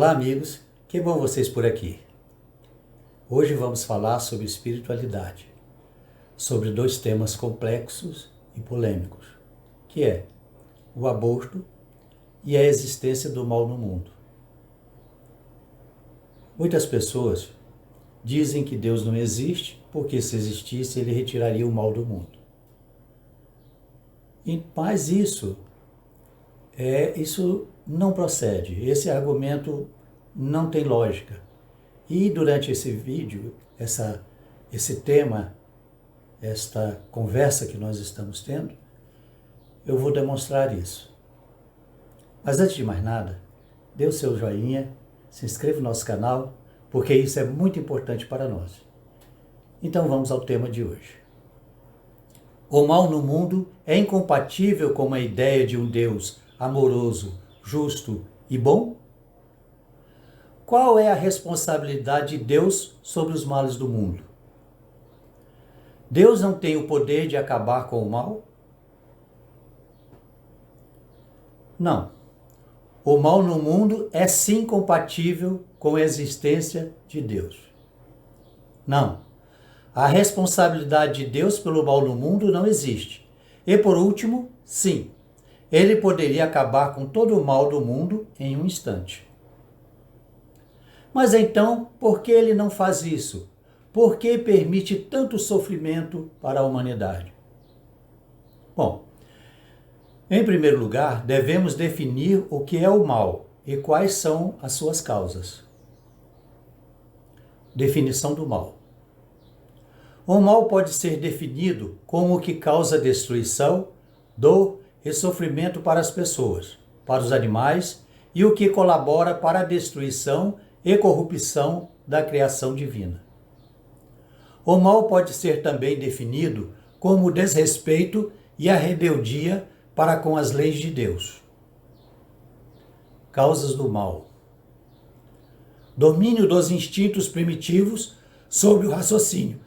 Olá amigos, que bom vocês por aqui. Hoje vamos falar sobre espiritualidade, sobre dois temas complexos e polêmicos, que é o aborto e a existência do mal no mundo. Muitas pessoas dizem que Deus não existe, porque se existisse ele retiraria o mal do mundo. Mas isso não procede, esse argumento não tem lógica. E durante esse vídeo, esse tema, esta conversa que nós estamos tendo, eu vou demonstrar isso. Mas antes de mais nada, dê o seu joinha, se inscreva no nosso canal, porque isso é muito importante para nós. Então vamos ao tema de hoje. O mal no mundo é incompatível com a ideia de um Deus amoroso, justo e bom? Qual é a responsabilidade de Deus sobre os males do mundo? Deus não tem o poder de acabar com o mal? Não. O mal no mundo é sim compatível com a existência de Deus. Não. A responsabilidade de Deus pelo mal no mundo não existe. E por último, sim, ele poderia acabar com todo o mal do mundo em um instante. Mas então, por que ele não faz isso? Por que permite tanto sofrimento para a humanidade? Bom, em primeiro lugar, devemos definir o que é o mal e quais são as suas causas. Definição do mal. O mal pode ser definido como o que causa destruição, dor e sofrimento para as pessoas, para os animais e o que colabora para a destruição e corrupção da criação divina. O mal pode ser também definido como o desrespeito e a rebeldia para com as leis de Deus. Causas do mal. Domínio dos instintos primitivos sobre o raciocínio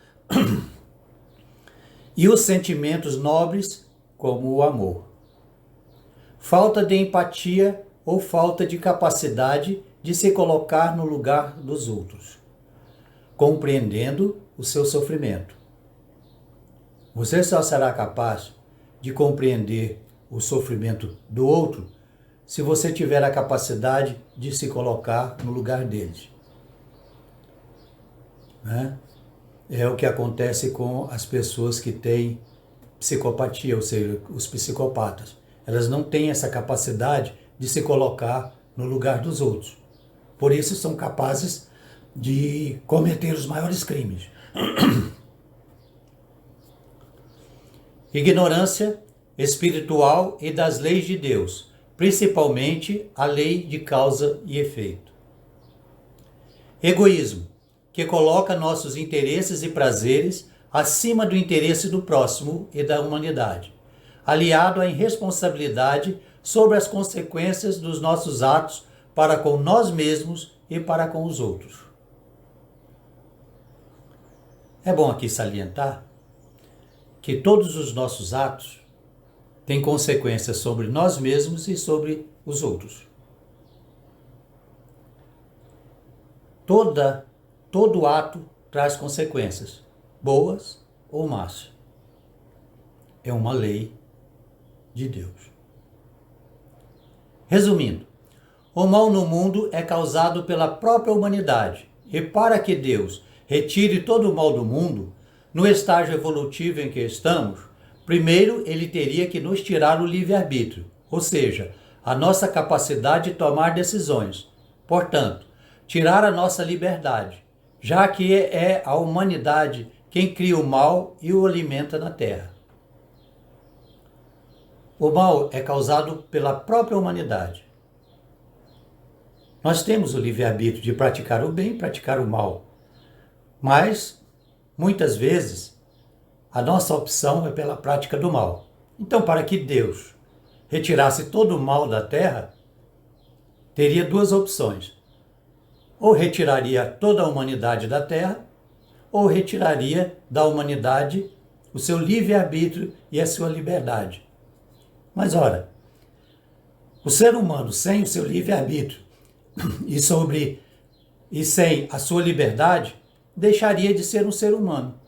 e os sentimentos nobres, como o amor. Falta de empatia ou falta de capacidade de se colocar no lugar dos outros, compreendendo o seu sofrimento. Você só será capaz de compreender o sofrimento do outro se você tiver a capacidade de se colocar no lugar deles. É o que acontece com as pessoas que têm psicopatia, ou seja, os psicopatas. Elas não têm essa capacidade de se colocar no lugar dos outros. Por isso são capazes de cometer os maiores crimes. Ignorância espiritual e das leis de Deus, principalmente a lei de causa e efeito. Egoísmo, que coloca nossos interesses e prazeres acima do interesse do próximo e da humanidade, aliado à irresponsabilidade sobre as consequências dos nossos atos para com nós mesmos e para com os outros. É bom aqui salientar que todos os nossos atos têm consequências sobre nós mesmos e sobre os outros. Todo ato traz consequências, boas ou más. É uma lei de Deus. Resumindo, o mal no mundo é causado pela própria humanidade, e para que Deus retire todo o mal do mundo, no estágio evolutivo em que estamos, primeiro ele teria que nos tirar o livre-arbítrio, ou seja, a nossa capacidade de tomar decisões. Portanto, tirar a nossa liberdade, já que é a humanidade quem cria o mal e o alimenta na Terra. O mal é causado pela própria humanidade. Nós temos o livre-arbítrio de praticar o bem e praticar o mal, mas, muitas vezes, a nossa opção é pela prática do mal. Então, para que Deus retirasse todo o mal da Terra, teria duas opções. Ou retiraria toda a humanidade da Terra, ou retiraria da humanidade o seu livre-arbítrio e a sua liberdade. Mas, ora, o ser humano sem o seu livre-arbítrio e sem a sua liberdade, deixaria de ser um ser humano.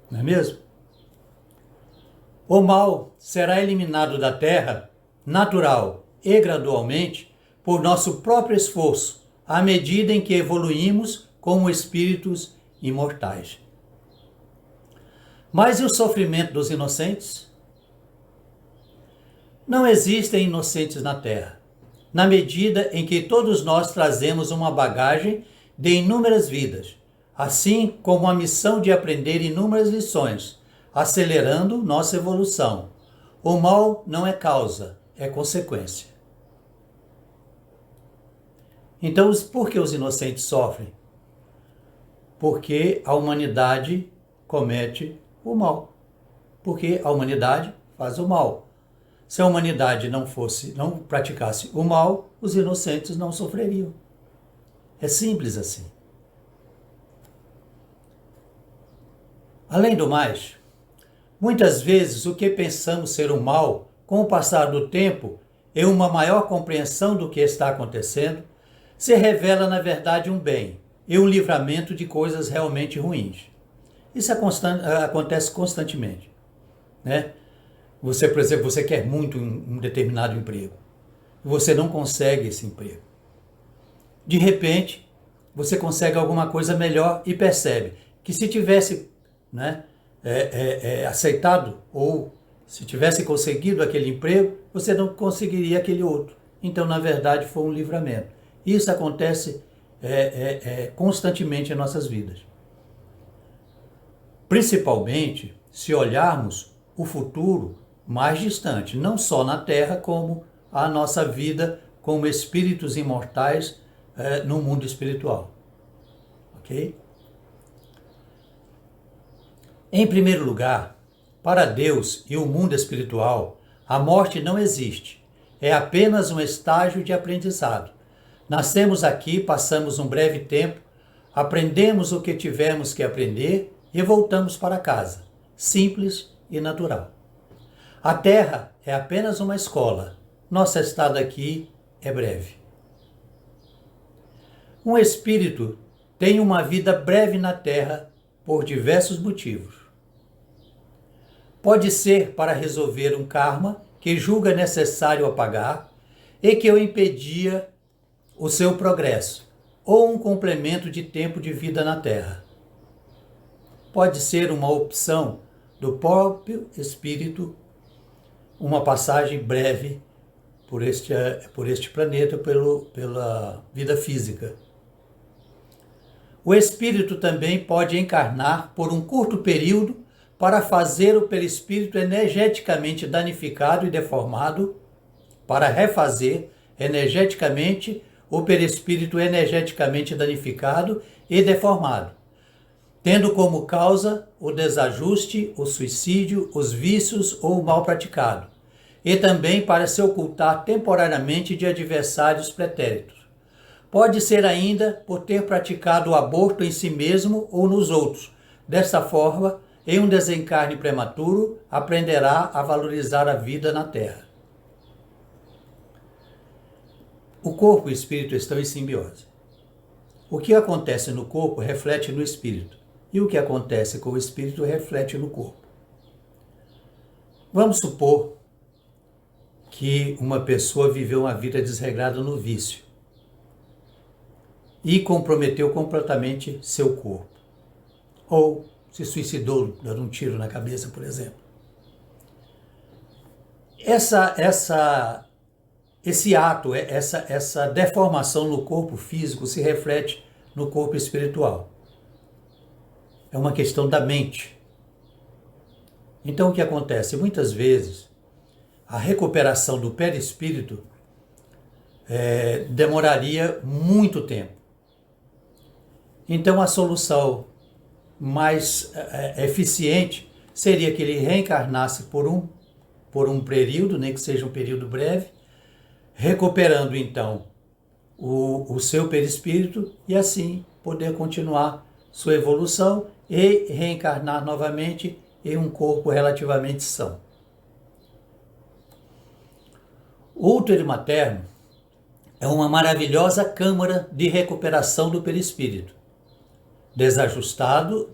Não é mesmo? O mal será eliminado da Terra, natural e gradualmente, por nosso próprio esforço, à medida em que evoluímos como espíritos imortais. Mas e o sofrimento dos inocentes? Não existem inocentes na Terra, na medida em que todos nós trazemos uma bagagem de inúmeras vidas, assim como a missão de aprender inúmeras lições, acelerando nossa evolução. O mal não é causa, é consequência. Então, por que os inocentes sofrem? Porque a humanidade comete o mal. Porque a humanidade faz o mal. Se a humanidade não praticasse o mal, os inocentes não sofreriam. É simples assim. Além do mais, muitas vezes o que pensamos ser um mal, com o passar do tempo e uma maior compreensão do que está acontecendo, se revela na verdade um bem e um livramento de coisas realmente ruins. Isso acontece constantemente, né? Você, por exemplo, você quer muito um determinado emprego. Você não consegue esse emprego. De repente, você consegue alguma coisa melhor e percebe que se tivesse, né, aceitado ou se tivesse conseguido aquele emprego, você não conseguiria aquele outro. Então, na verdade, foi um livramento. Isso acontece constantemente em nossas vidas. Principalmente se olharmos o futuro mais distante, não só na Terra, como a nossa vida como espíritos imortais no mundo espiritual. Ok? Em primeiro lugar, para Deus e o mundo espiritual, a morte não existe. É apenas um estágio de aprendizado. Nascemos aqui, passamos um breve tempo, aprendemos o que tivemos que aprender e voltamos para casa. Simples e natural. A Terra é apenas uma escola. Nossa estada aqui é breve. Um espírito tem uma vida breve na Terra por diversos motivos. Pode ser para resolver um karma que julga necessário apagar e que o impedia o seu progresso, ou um complemento de tempo de vida na Terra. Pode ser uma opção do próprio espírito, uma passagem breve por este planeta, pela vida física. O espírito também pode encarnar por um curto período para fazer o perispírito energeticamente danificado e deformado, para refazer energeticamente o perispírito energeticamente danificado e deformado, tendo como causa o desajuste, o suicídio, os vícios ou o mal praticado, e também para se ocultar temporariamente de adversários pretéritos. Pode ser ainda por ter praticado o aborto em si mesmo ou nos outros. Desta forma, em um desencarne prematuro, aprenderá a valorizar a vida na Terra. O corpo e o espírito estão em simbiose. O que acontece no corpo reflete no espírito, e o que acontece com o espírito reflete no corpo. Vamos supor que uma pessoa viveu uma vida desregrada no vício e comprometeu completamente seu corpo, ou se suicidou dando um tiro na cabeça, por exemplo. Esse ato, essa deformação no corpo físico se reflete no corpo espiritual. É uma questão da mente. Então o que acontece? Muitas vezes a recuperação do perispírito demoraria muito tempo. Então a solução mais eficiente seria que ele reencarnasse por um período, nem que seja um período breve, recuperando então o seu perispírito e assim poder continuar sua evolução e reencarnar novamente em um corpo relativamente são. O útero materno é uma maravilhosa câmara de recuperação do perispírito, desajustado,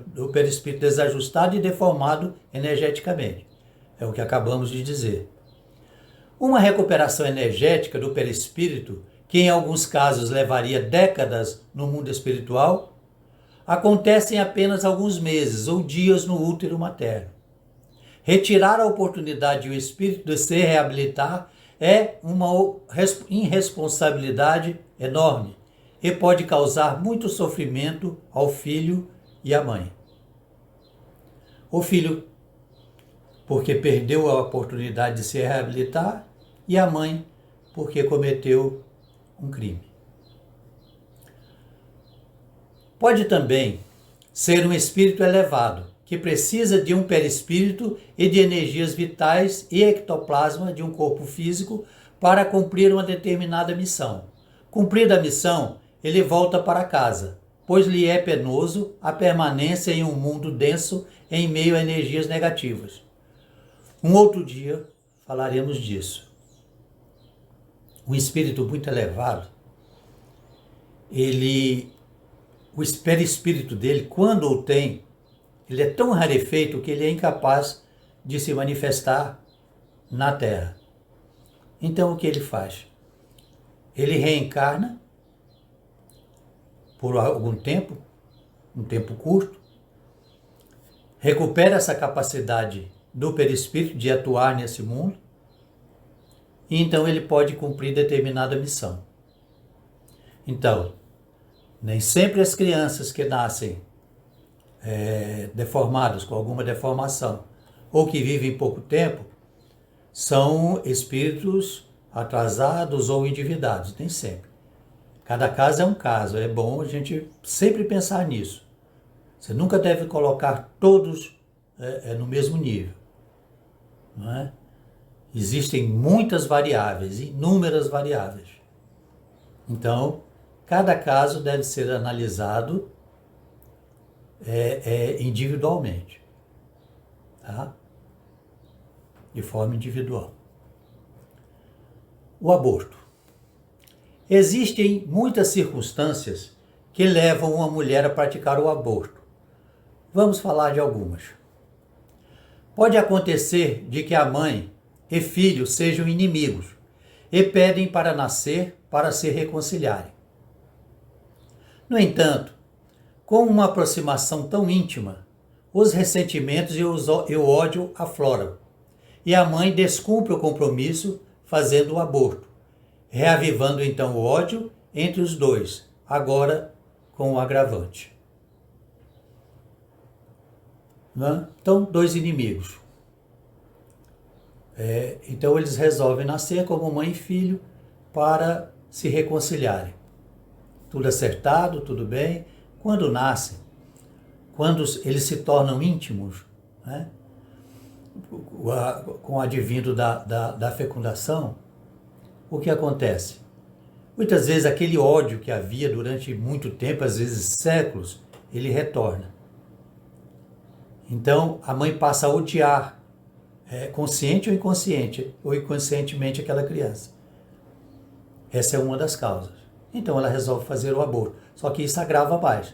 do perispírito desajustado e deformado energeticamente. É o que acabamos de dizer. Uma recuperação energética do perispírito, que em alguns casos levaria décadas no mundo espiritual, acontece em apenas alguns meses ou dias no útero materno. Retirar a oportunidade do espírito de se reabilitar é uma irresponsabilidade enorme e pode causar muito sofrimento ao filho e à mãe. O filho, porque perdeu a oportunidade de se reabilitar, e a mãe, porque cometeu um crime. Pode também ser um espírito elevado, que precisa de um perispírito e de energias vitais e ectoplasma de um corpo físico para cumprir uma determinada missão. Cumprida a missão, ele volta para casa, pois lhe é penoso a permanência em um mundo denso em meio a energias negativas. Um outro dia falaremos disso. Um espírito muito elevado, o perispírito dele, quando o tem, ele é tão rarefeito que ele é incapaz de se manifestar na Terra. Então o que ele faz? Ele reencarna por algum tempo, um tempo curto, recupera essa capacidade do perispírito de atuar nesse mundo, e então ele pode cumprir determinada missão. Então, nem sempre as crianças que nascem deformadas, com alguma deformação, ou que vivem pouco tempo, são espíritos atrasados ou endividados, nem sempre. Cada caso é um caso, é bom a gente sempre pensar nisso. Você nunca deve colocar todos no mesmo nível, não é? Existem muitas variáveis, inúmeras variáveis. Então, cada caso deve ser analisado individualmente, tá? De forma individual. O aborto. Existem muitas circunstâncias que levam uma mulher a praticar o aborto. Vamos falar de algumas. Pode acontecer de que a mãe e filho sejam inimigos e pedem para nascer para se reconciliarem. No entanto, com uma aproximação tão íntima, os ressentimentos e o ódio afloram, e a mãe descumpre o compromisso fazendo o aborto, reavivando então o ódio entre os dois, agora com o agravante. Então, dois inimigos. Então eles resolvem nascer como mãe e filho para se reconciliarem. Tudo acertado, tudo bem. Quando nascem, quando eles se tornam íntimos, né, com o advindo da fecundação, o que acontece? Muitas vezes aquele ódio que havia durante muito tempo, às vezes séculos, ele retorna. Então a mãe passa a odiar, consciente ou inconscientemente aquela criança. Essa é uma das causas. Então ela resolve fazer o aborto. Só que isso agrava mais.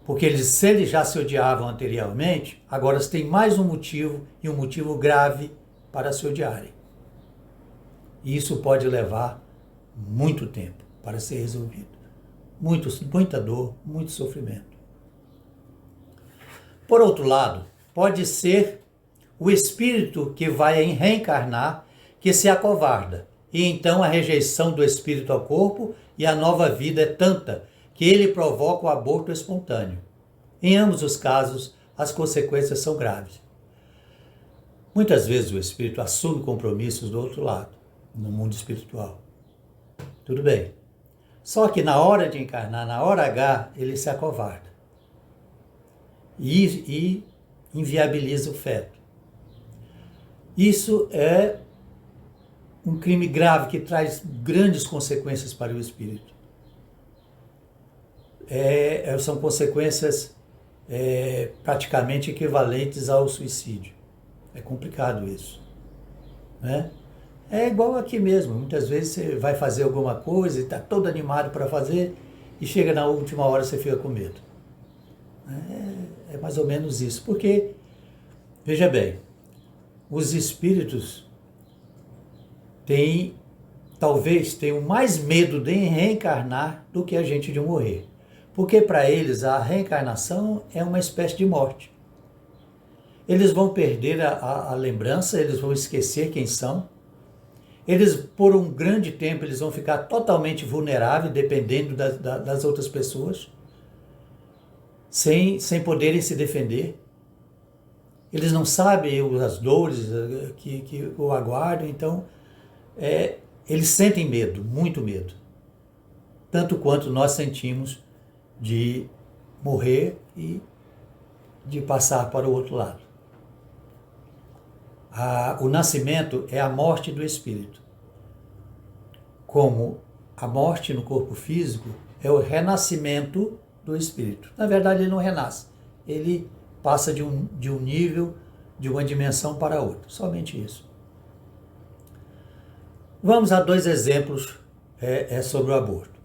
Porque se eles já se odiavam anteriormente, agora eles têm mais um motivo, e um motivo grave para se odiarem. E isso pode levar muito tempo para ser resolvido. Muita dor, muito sofrimento. Por outro lado, pode ser o espírito que vai reencarnar que se acovarda, e então a rejeição do espírito ao corpo e a nova vida é tanta que ele provoca o aborto espontâneo. Em ambos os casos, as consequências são graves. Muitas vezes o espírito assume compromissos do outro lado, no mundo espiritual. Tudo bem. Só que na hora de encarnar, na hora H, ele se acovarda. E inviabiliza o feto. Isso é um crime grave que traz grandes consequências para o espírito. São consequências praticamente equivalentes ao suicídio. É complicado isso, né? É igual aqui mesmo. Muitas vezes você vai fazer alguma coisa e está todo animado para fazer e chega na última hora você fica com medo. É mais ou menos isso. Porque, veja bem, os espíritos talvez tenham mais medo de reencarnar do que a gente de morrer. Porque para eles a reencarnação é uma espécie de morte. Eles vão perder a lembrança, eles vão esquecer quem são. Eles, por um grande tempo, eles vão ficar totalmente vulneráveis, dependendo das outras pessoas, sem poderem se defender. Eles não sabem as dores que o aguardam, então eles sentem medo, muito medo. Tanto quanto nós sentimos de morrer e de passar para o outro lado. O nascimento é a morte do espírito. Como a morte no corpo físico é o renascimento do espírito. Na verdade, ele não renasce. Ele passa de um nível, de uma dimensão para outra. Somente isso. Vamos a 2 exemplos sobre o aborto.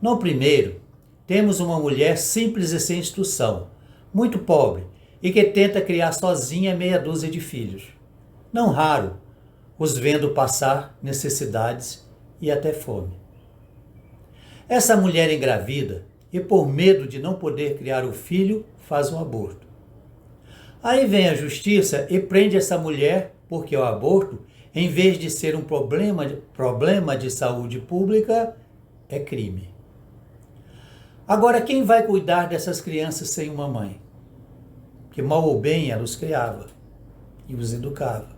No primeiro, temos uma mulher simples e sem instrução, muito pobre, e que tenta criar sozinha meia dúzia de filhos. Não raro, os vendo passar necessidades e até fome. Essa mulher engravida e, por medo de não poder criar o filho, faz um aborto. Aí vem a justiça e prende essa mulher porque o aborto, em vez de ser um problema de saúde pública, é crime. Agora, quem vai cuidar dessas crianças sem uma mãe? Que mal ou bem ela os criava e os educava.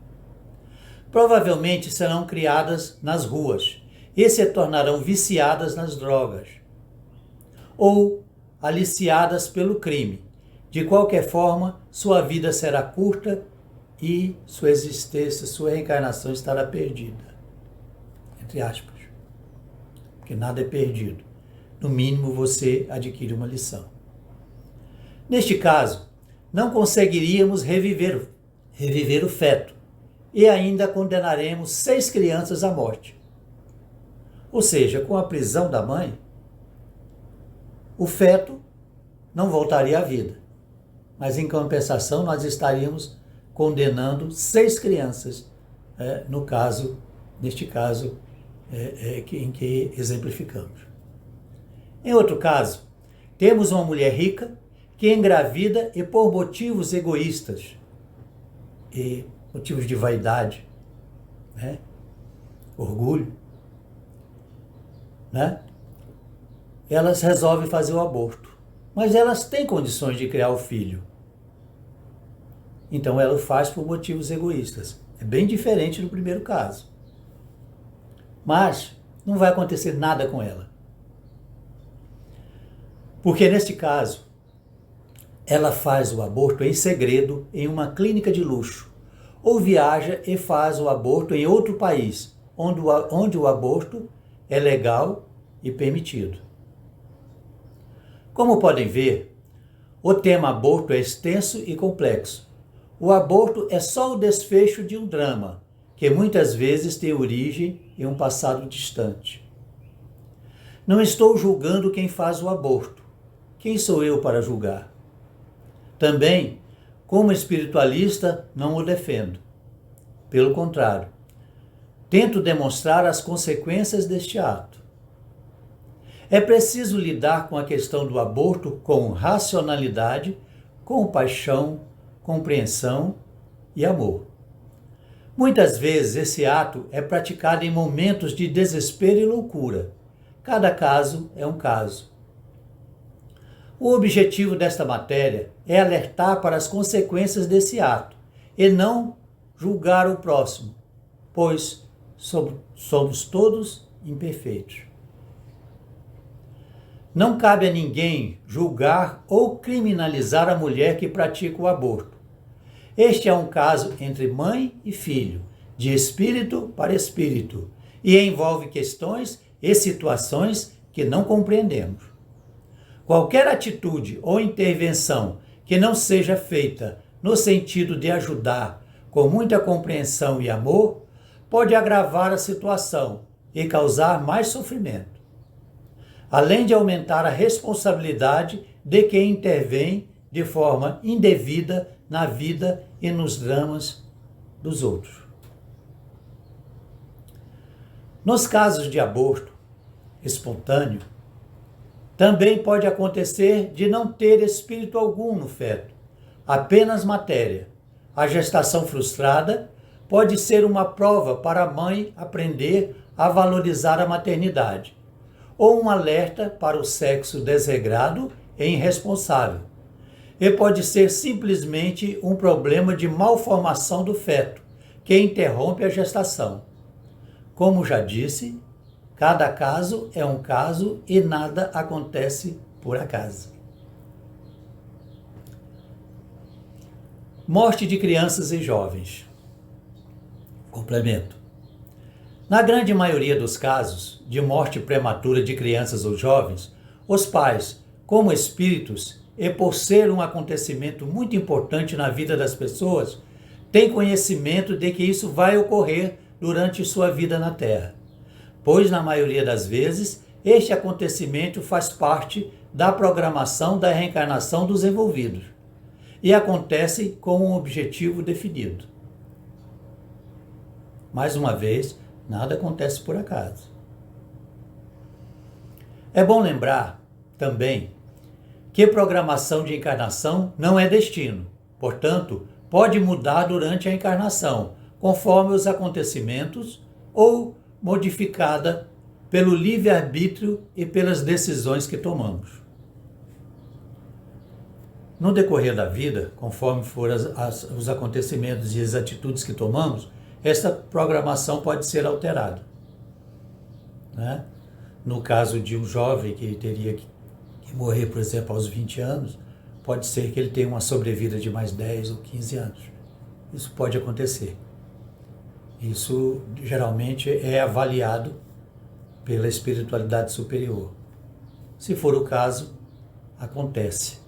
Provavelmente serão criadas nas ruas e se tornarão viciadas nas drogas ou aliciadas pelo crime. De qualquer forma, sua vida será curta e sua existência, sua reencarnação estará perdida. Entre aspas. Porque nada é perdido. No mínimo, você adquire uma lição. Neste caso, não conseguiríamos reviver o feto e ainda condenaremos 6 crianças à morte. Ou seja, com a prisão da mãe, o feto não voltaria à vida. Mas, em compensação, nós estaríamos condenando 6 crianças, neste caso em que exemplificamos. Em outro caso, temos uma mulher rica que engravida e por motivos egoístas e motivos de vaidade, orgulho, elas resolvem fazer o aborto. Mas elas têm condições de criar o filho. Então ela o faz por motivos egoístas. É bem diferente do primeiro caso. Mas não vai acontecer nada com ela. Porque neste caso, ela faz o aborto em segredo em uma clínica de luxo, ou viaja e faz o aborto em outro país, onde o aborto é legal e permitido. Como podem ver, o tema aborto é extenso e complexo. O aborto é só o desfecho de um drama, que muitas vezes tem origem em um passado distante. Não estou julgando quem faz o aborto. Quem sou eu para julgar? Também, como espiritualista, não o defendo. Pelo contrário, tento demonstrar as consequências deste ato. É preciso lidar com a questão do aborto com racionalidade, compaixão, compreensão e amor. Muitas vezes esse ato é praticado em momentos de desespero e loucura. Cada caso é um caso. O objetivo desta matéria é alertar para as consequências desse ato e não julgar o próximo, pois somos todos imperfeitos. Não cabe a ninguém julgar ou criminalizar a mulher que pratica o aborto. Este é um caso entre mãe e filho, de espírito para espírito, e envolve questões e situações que não compreendemos. Qualquer atitude ou intervenção que não seja feita no sentido de ajudar com muita compreensão e amor, pode agravar a situação e causar mais sofrimento, além de aumentar a responsabilidade de quem intervém de forma indevida na vida e nos dramas dos outros. Nos casos de aborto espontâneo, também pode acontecer de não ter espírito algum no feto, apenas matéria. A gestação frustrada pode ser uma prova para a mãe aprender a valorizar a maternidade, ou um alerta para o sexo desregrado e irresponsável. E pode ser simplesmente um problema de malformação do feto, que interrompe a gestação. Como já disse, cada caso é um caso e nada acontece por acaso. Morte de crianças e jovens. Complemento. Na grande maioria dos casos de morte prematura de crianças ou jovens, os pais, como espíritos, e por ser um acontecimento muito importante na vida das pessoas, têm conhecimento de que isso vai ocorrer durante sua vida na Terra, pois na maioria das vezes este acontecimento faz parte da programação da reencarnação dos envolvidos e acontece com um objetivo definido. Mais uma vez, nada acontece por acaso. É bom lembrar também que programação de encarnação não é destino, portanto, pode mudar durante a encarnação, conforme os acontecimentos ou modificada pelo livre-arbítrio e pelas decisões que tomamos. No decorrer da vida, conforme forem os acontecimentos e as atitudes que tomamos, essa programação pode ser alterada. Né? No caso de um jovem que teria que morrer, por exemplo, aos 20 anos, pode ser que ele tenha uma sobrevida de mais 10 ou 15 anos. Isso pode acontecer. Isso geralmente é avaliado pela espiritualidade superior. Se for o caso, acontece.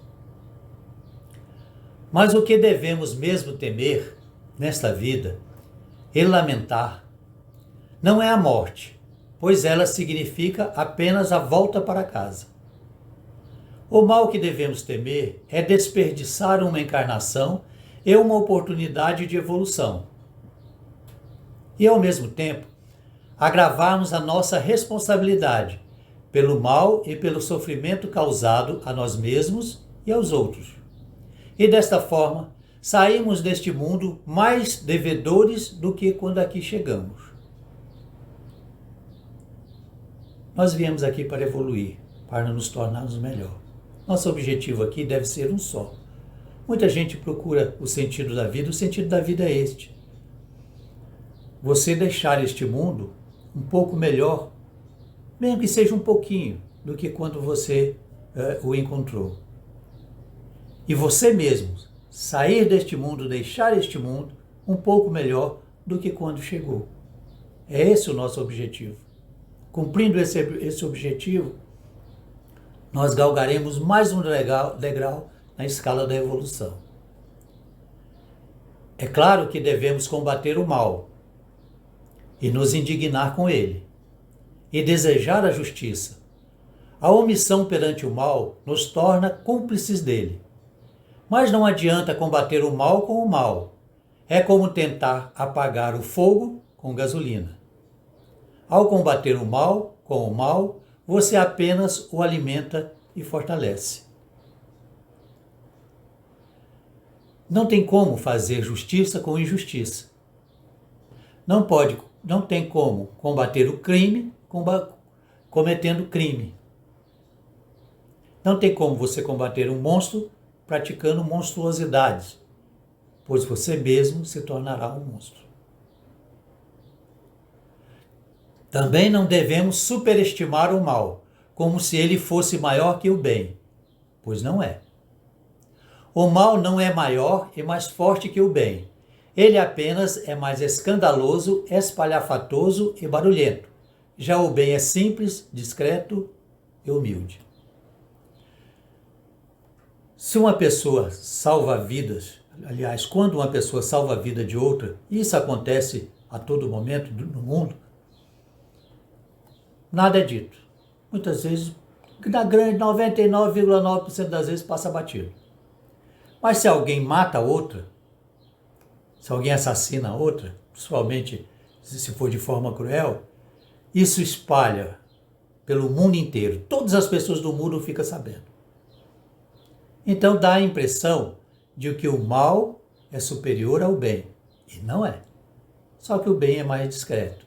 Mas o que devemos mesmo temer nesta vida e lamentar não é a morte, pois ela significa apenas a volta para casa. O mal que devemos temer é desperdiçar uma encarnação e uma oportunidade de evolução. E, ao mesmo tempo, agravarmos a nossa responsabilidade pelo mal e pelo sofrimento causado a nós mesmos e aos outros. E, desta forma, saímos deste mundo mais devedores do que quando aqui chegamos. Nós viemos aqui para evoluir, para nos tornarmos melhor. Nosso objetivo aqui deve ser um só. Muita gente procura o sentido da vida. O sentido da vida é este: você deixar este mundo um pouco melhor, mesmo que seja um pouquinho, do que quando você o encontrou. E você mesmo sair deste mundo, deixar este mundo um pouco melhor do que quando chegou. É esse o nosso objetivo. Cumprindo esse objetivo, nós galgaremos mais um degrau na escala da evolução. É claro que devemos combater o mal e nos indignar com ele e desejar a justiça. A omissão perante o mal nos torna cúmplices dele. Mas não adianta combater o mal com o mal. É como tentar apagar o fogo com gasolina. Ao combater o mal com o mal, você apenas o alimenta e fortalece. Não tem como fazer justiça com injustiça. Não tem como combater o crime cometendo crime. Não tem como você combater um monstro praticando monstruosidades, pois você mesmo se tornará um monstro. Também não devemos superestimar o mal, como se ele fosse maior que o bem, pois não é. O mal não é maior e mais forte que o bem. Ele apenas é mais escandaloso, espalhafatoso e barulhento. Já o bem é simples, discreto e humilde. Se uma pessoa salva vidas, aliás, quando uma pessoa salva a vida de outra, isso acontece a todo momento no mundo? Nada é dito. Muitas vezes, na grande 99,9% das vezes passa batido. Mas se alguém mata outra, se alguém assassina outra, principalmente se for de forma cruel, isso espalha pelo mundo inteiro. Todas as pessoas do mundo ficam sabendo. Então dá a impressão de que o mal é superior ao bem. E não é. Só que o bem é mais discreto.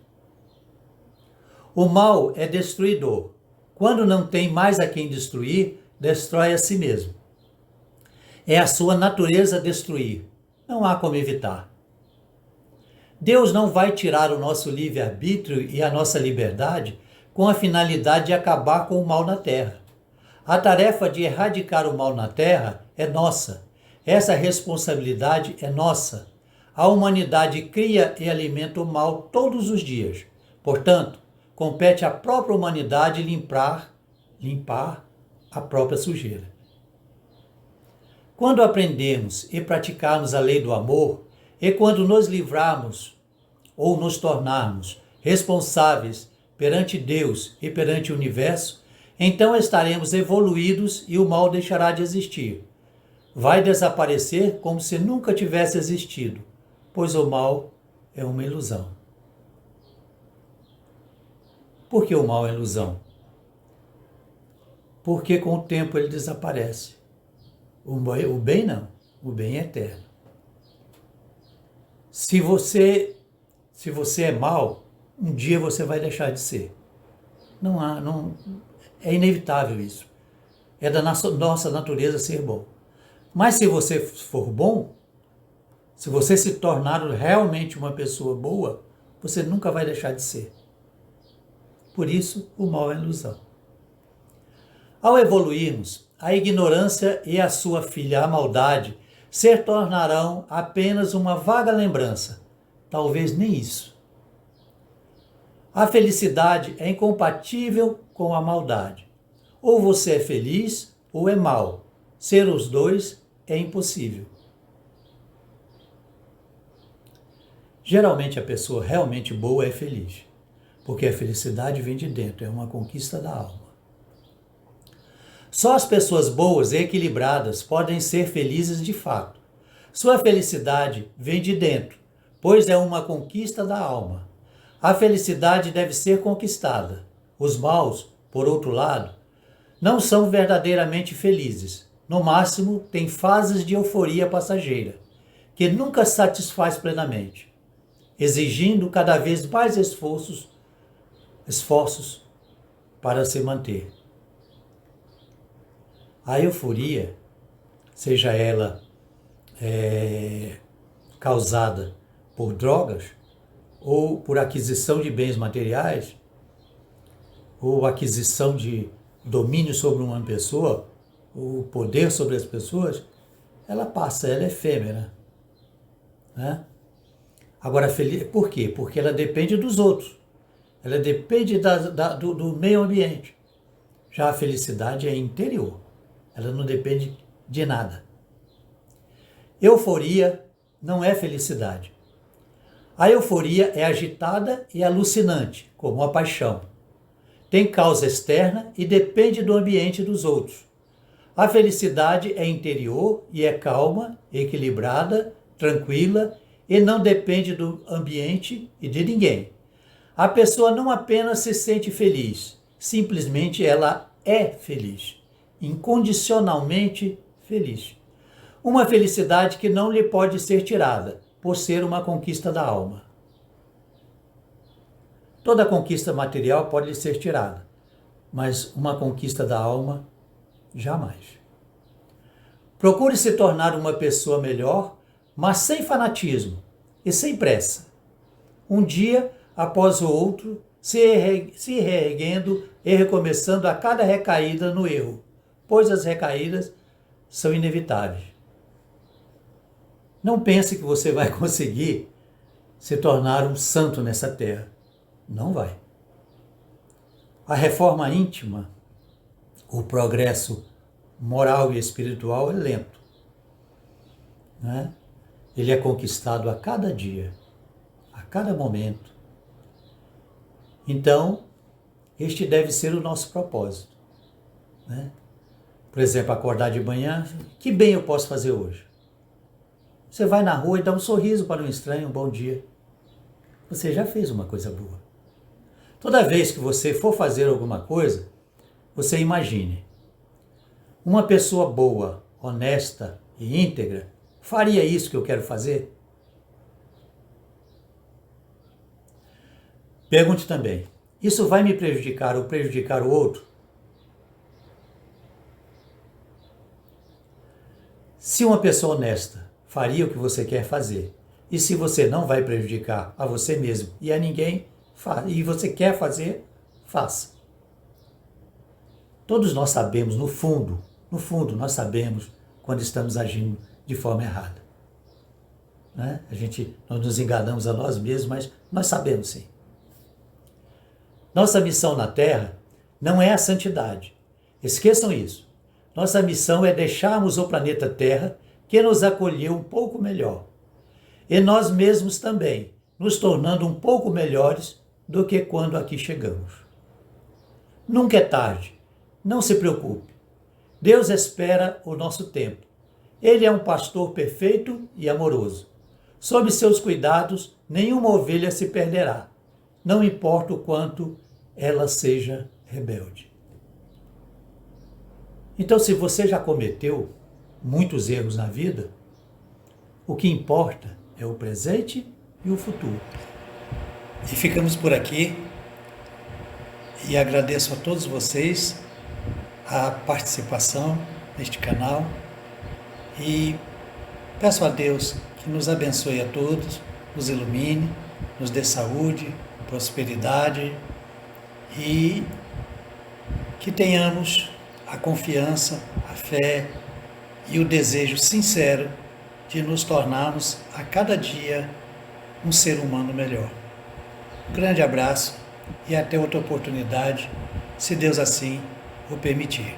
O mal é destruidor. Quando não tem mais a quem destruir, destrói a si mesmo. É a sua natureza destruir. Não há como evitar. Deus não vai tirar o nosso livre-arbítrio e a nossa liberdade com a finalidade de acabar com o mal na terra. A tarefa de erradicar o mal na terra é nossa. Essa responsabilidade é nossa. A humanidade cria e alimenta o mal todos os dias. Portanto, compete à própria humanidade limpar a própria sujeira. Quando aprendermos e praticarmos a lei do amor, e quando nos livrarmos ou nos tornarmos responsáveis perante Deus e perante o universo, então estaremos evoluídos e o mal deixará de existir. Vai desaparecer como se nunca tivesse existido, pois o mal é uma ilusão. Por que o mal é ilusão? Porque com o tempo ele desaparece. O bem não, o bem é eterno. Se você é mau, um dia você vai deixar de ser. É inevitável isso. É da nossa natureza ser bom. Mas se você for bom, se você se tornar realmente uma pessoa boa, você nunca vai deixar de ser. Por isso, o mal é ilusão. Ao evoluirmos, a ignorância e a sua filha, a maldade, se tornarão apenas uma vaga lembrança. Talvez nem isso. A felicidade é incompatível com a maldade. Ou você é feliz ou é mau. Ser os dois é impossível. Geralmente a pessoa realmente boa é feliz, porque a felicidade vem de dentro, é uma conquista da alma. Só as pessoas boas e equilibradas podem ser felizes de fato. Sua felicidade vem de dentro, pois é uma conquista da alma. A felicidade deve ser conquistada. Os maus, por outro lado, não são verdadeiramente felizes. No máximo, têm fases de euforia passageira, que nunca satisfaz plenamente, exigindo cada vez mais esforços para se manter. A euforia, seja ela causada por drogas, ou por aquisição de bens materiais, ou aquisição de domínio sobre uma pessoa, ou poder sobre as pessoas, ela passa, ela é efêmera. Né? Agora, por quê? Porque ela depende dos outros. Ela depende do meio ambiente. Já a felicidade é interior. Ela não depende de nada. Euforia não é felicidade. A euforia é agitada e alucinante, como a paixão. Tem causa externa e depende do ambiente dos outros. A felicidade é interior e é calma, equilibrada, tranquila e não depende do ambiente e de ninguém. A pessoa não apenas se sente feliz, simplesmente ela é feliz, incondicionalmente feliz. Uma felicidade que não lhe pode ser tirada, por ser uma conquista da alma. Toda conquista material pode lhe ser tirada, mas uma conquista da alma, jamais. Procure se tornar uma pessoa melhor, mas sem fanatismo e sem pressa. Um dia após o outro, se reerguendo e recomeçando a cada recaída no erro, pois as recaídas são inevitáveis. Não pense que você vai conseguir se tornar um santo nessa terra. Não vai. A reforma íntima, o progresso moral e espiritual é lento. Né? Ele é conquistado a cada dia. A a cada momento. Então, este deve ser o nosso propósito, né? Por exemplo, acordar de manhã, que bem eu posso fazer hoje? Você vai na rua e dá um sorriso para um estranho, um bom dia. Você já fez uma coisa boa. Toda vez que você for fazer alguma coisa, você imagine. Uma pessoa boa, honesta e íntegra faria isso que eu quero fazer? Pergunte também, isso vai me prejudicar ou prejudicar o outro? Se uma pessoa honesta faria o que você quer fazer, e se você não vai prejudicar a você mesmo e a ninguém, e você quer fazer, faça. Todos nós sabemos, no fundo, nós sabemos quando estamos agindo de forma errada. Né? Nós nos enganamos a nós mesmos, mas nós sabemos sim. Nossa missão na Terra não é a santidade. Esqueçam isso. Nossa missão é deixarmos o planeta Terra, que nos acolheu, um pouco melhor. E nós mesmos também, nos tornando um pouco melhores do que quando aqui chegamos. Nunca é tarde. Não se preocupe. Deus espera o nosso tempo. Ele é um pastor perfeito e amoroso. Sob seus cuidados, nenhuma ovelha se perderá. Não importa o quanto ela seja rebelde. Então, se você já cometeu muitos erros na vida, o que importa é o presente e o futuro. E ficamos por aqui e agradeço a todos vocês a participação neste canal e peço a Deus que nos abençoe a todos, nos ilumine, nos dê saúde, prosperidade e que tenhamos a confiança, a fé e o desejo sincero de nos tornarmos a cada dia um ser humano melhor. Um grande abraço e até outra oportunidade, se Deus assim o permitir.